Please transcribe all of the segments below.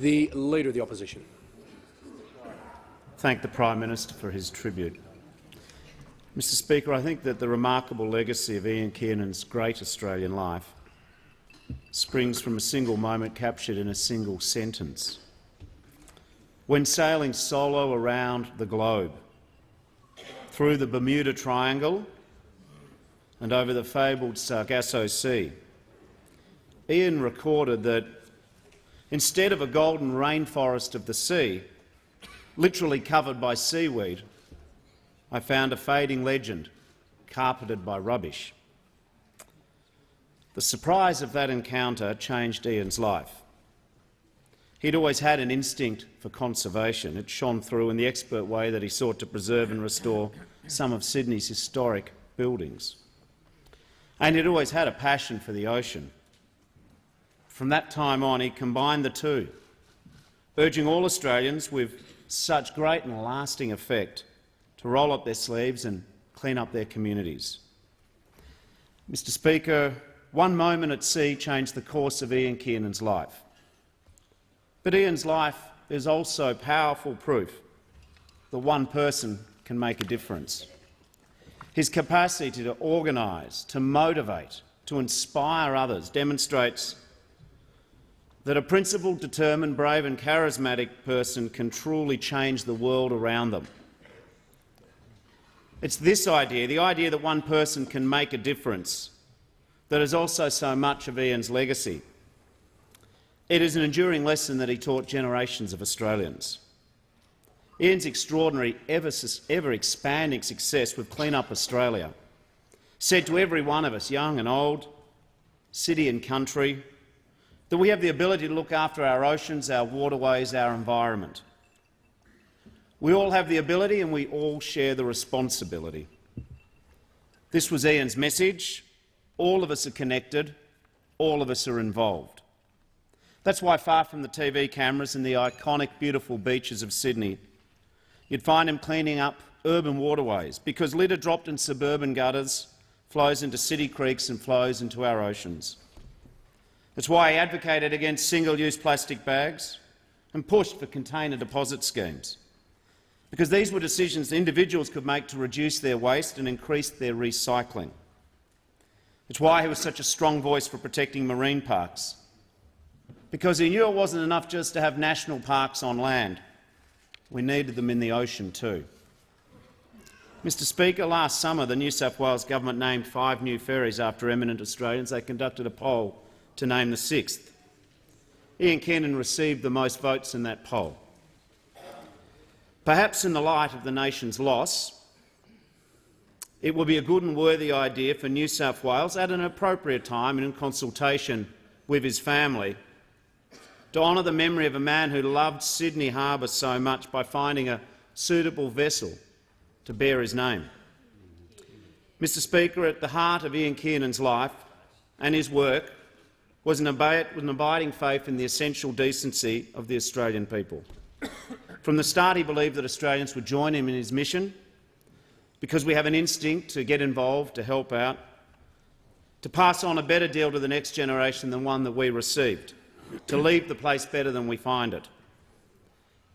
The Leader of the Opposition. Thank the Prime Minister for his tribute. Mr Speaker, I think that the remarkable legacy of Ian Kiernan's great Australian life springs from a single moment captured in a single sentence. When sailing solo around the globe, through the Bermuda Triangle and over the fabled Sargasso Sea, Ian recorded that instead of a golden rainforest of the sea, literally covered by seaweed, I found a fading legend carpeted by rubbish. The surprise of that encounter changed Ian's life. He'd always had an instinct for conservation. It shone through in the expert way that he sought to preserve and restore some of Sydney's historic buildings. And he'd always had a passion for the ocean. From that time on, he combined the two, urging all Australians with such great and lasting effect to roll up their sleeves and clean up their communities. Mr Speaker, one moment at sea changed the course of Ian Kiernan's life. But Ian's life is also powerful proof that one person can make a difference. His capacity to organise, to motivate, to inspire others demonstrates that a principled, determined, brave and charismatic person can truly change the world around them. It's this idea, the idea that one person can make a difference, that is also so much of Ian's legacy. It is an enduring lesson that he taught generations of Australians. Ian's extraordinary, ever-expanding success with Clean Up Australia said to every one of us, young and old, city and country, that we have the ability to look after our oceans, our waterways, our environment. We all have the ability and we all share the responsibility. This was Ian's message. All of us are connected. All of us are involved. That's why, far from the TV cameras and the iconic, beautiful beaches of Sydney, you'd find him cleaning up urban waterways, because litter dropped in suburban gutters flows into city creeks and flows into our oceans. It's why he advocated against single-use plastic bags and pushed for container deposit schemes, because these were decisions individuals could make to reduce their waste and increase their recycling. It's why he was such a strong voice for protecting marine parks, because he knew it wasn't enough just to have national parks on land. We needed them in the ocean too. Mr Speaker, last summer the New South Wales government named 5 new ferries after eminent Australians. They conducted a poll to name the 6th. Ian Kiernan received the most votes in that poll. Perhaps in the light of the nation's loss, it would be a good and worthy idea for New South Wales, at an appropriate time and in consultation with his family, to honour the memory of a man who loved Sydney Harbour so much by finding a suitable vessel to bear his name. Mr Speaker, at the heart of Ian Kiernan's life and his work was an abiding faith in the essential decency of the Australian people. From the start he believed that Australians would join him in his mission, because we have an instinct to get involved, to help out, to pass on a better deal to the next generation than one that we received, to leave the place better than we find it.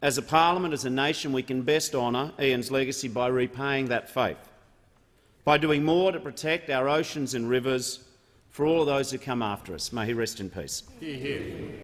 As a parliament, as a nation, we can best honour Ian's legacy by repaying that faith, by doing more to protect our oceans and rivers for all of those who come after us. May he rest in peace. Hear, hear.